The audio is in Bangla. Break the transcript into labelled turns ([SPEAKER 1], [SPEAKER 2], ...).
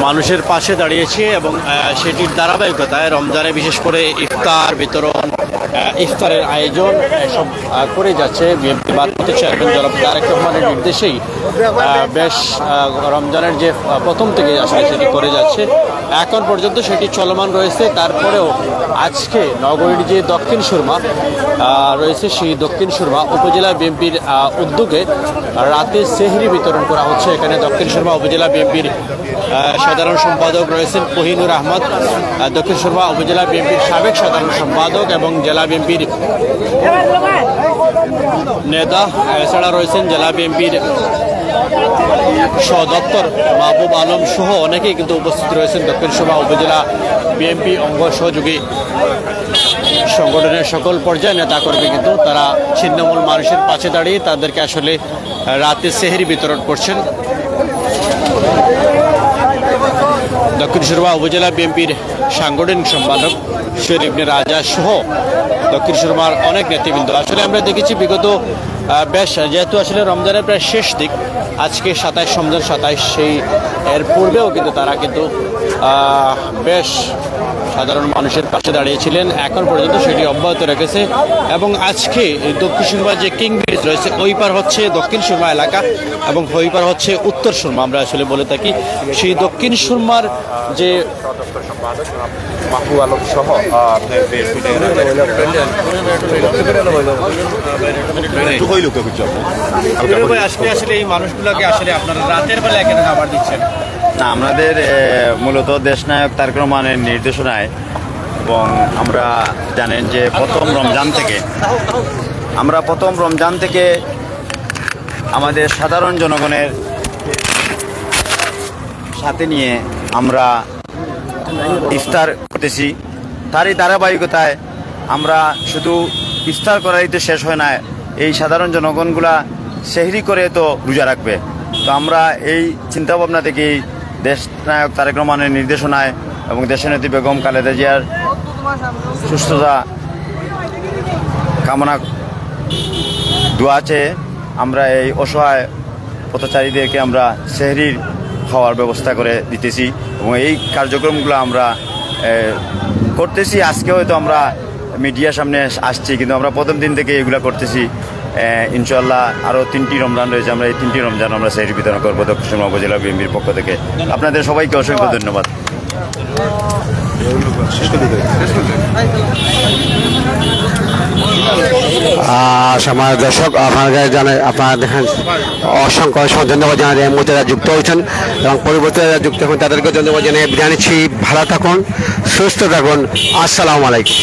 [SPEAKER 1] মানুষের পাশে দাঁড়িয়েছে এবং সেটির ধারাবাহিকতায় রমজানে বিশেষ করে ইফতার বিতরণ, ইফতারের আয়োজন এসব করে যাচ্ছে বিএনপি ভারপ্রাপ্ত চেয়ারম্যান জনাব তারেক রহমানের নির্দেশেই বেশ রমজানের যে প্রথম থেকে আসলে সেটি করে যাচ্ছে, এখন পর্যন্ত সেটি চলমান রয়েছে। তারপরেও আজকে নগরীর যে দক্ষিণ সুরমা রয়েছে সেই দক্ষিণ সুরমা উপজেলা বিএনপির উদ্যোগে রাতে সেহরি বিতরণ করা হচ্ছে। এখানে দক্ষিণ সুরমা উপজেলা বিএনপির সাধারণ সম্পাদক রয়েছেন কোহিনুর আহমদ, দক্ষিণ সুরমা উপজেলা বিএনপির সাবেক সাধারণ সম্পাদক এবং জেলা বিএনপির নেতা, এছাড়া রয়েছেন জেলা বিএনপির সদপ্তর মাহবুব আলম সহ অনেকেই কিন্তু উপস্থিত রয়েছেন। দক্ষিণ সুরমা উপজেলা বিএনপি অঙ্গ সহযোগী সংগঠনের সকল পর্যায়ের নেতাকর্মী কিন্তু তারা ছিন্নমূল মানুষের পাশে দাঁড়িয়ে তাদেরকে আসলে রাতে সেহরি বিতরণ করছেন। দক্ষিণ সুরমা উপজেলা বিএনপির সাংগঠনিক সম্পাদক শরীফ রাজা সহ দক্ষিণ সুরমার অনেক নেতৃবৃন্দ। আসলে আমরা দেখেছি বিগত বেশ, যেহেতু আসলে রমজানের প্রায় শেষ দিক, আজকে 27 রমজান 27, সেই এর পূর্বেও কিন্তু তারা কিন্তু বেশ সাধারণ মানুষের পাশে দাঁড়িয়েছিলেন, এখন পর্যন্ত সেটি অব্যাহত রেখেছে। এবং আজকে দক্ষিণ সুরমা যে কিং ব্রিজ রয়েছে ওই পার হচ্ছে দক্ষিণ সুরমা এলাকা এবং ওই পার হচ্ছে উত্তর সুরমা আমরা আসলে বলে থাকি। সেই দক্ষিণ সুরমার যে মাহবুব আলম সহ আসলে এই মানুষগুলোকে আসলে আপনারা রাতের বেলা এখানে খাবার দিচ্ছেন?
[SPEAKER 2] না, আমাদের মূলত দেশনায়ক তারেক রহমানের নির্দেশনায় এবং আমরা জানেন যে প্রথম রমজান থেকে আমাদের সাধারণ জনগণের সাথে নিয়ে আমরা ইফতার করতেছি। তারই ধারাবাহিকতায় আমরা শুধু ইফতার করাই তো শেষ হয় না, এই সাধারণ জনগণগুলা সেহরি করে তো রোজা রাখবে। তো আমরা এই চিন্তাভাবনা থেকেই দেশনায়ক তারেক রহমানের নির্দেশনায় এবং দেশনেত্রী বেগম খালেদা জিয়ার সুস্থতা কামনা দোয়া চেয়ে আমরা এই অসহায় পথচারীদেরকে আমরা সেহরির খাওয়ার ব্যবস্থা করে দিতেছি এবং এই কার্যক্রমগুলো আমরা করতেছি। আজকে হয়তো আমরা মিডিয়ার সামনে আসছি, কিন্তু আমরা প্রথম দিন থেকে এগুলো করতেছি। ইনশাল্লাহ আরও 3টি রমজান রয়েছে, আমরা এই 3টি রমজান আমরা সেহরি বিতরণ করবো দক্ষিণ সুরমা উপজেলা বিএনপির পক্ষ থেকে। আপনাদের সবাইকে অসংখ্য ধন্যবাদ।
[SPEAKER 3] সমাজ দর্শক, আপনাদের জানাই, আপনারা দেখেন অসংখ্য অসংখ্য ধন্যবাদ জানাই এই মুহূর্তে যারা যুক্ত হয়েছেন এবং পরিবর্তে যারা যুক্ত হন তাদেরকে ধন্যবাদ জানিয়ে জানাচ্ছি। ভালো থাকুন, সুস্থ থাকুন, আসসালামু আলাইকুম।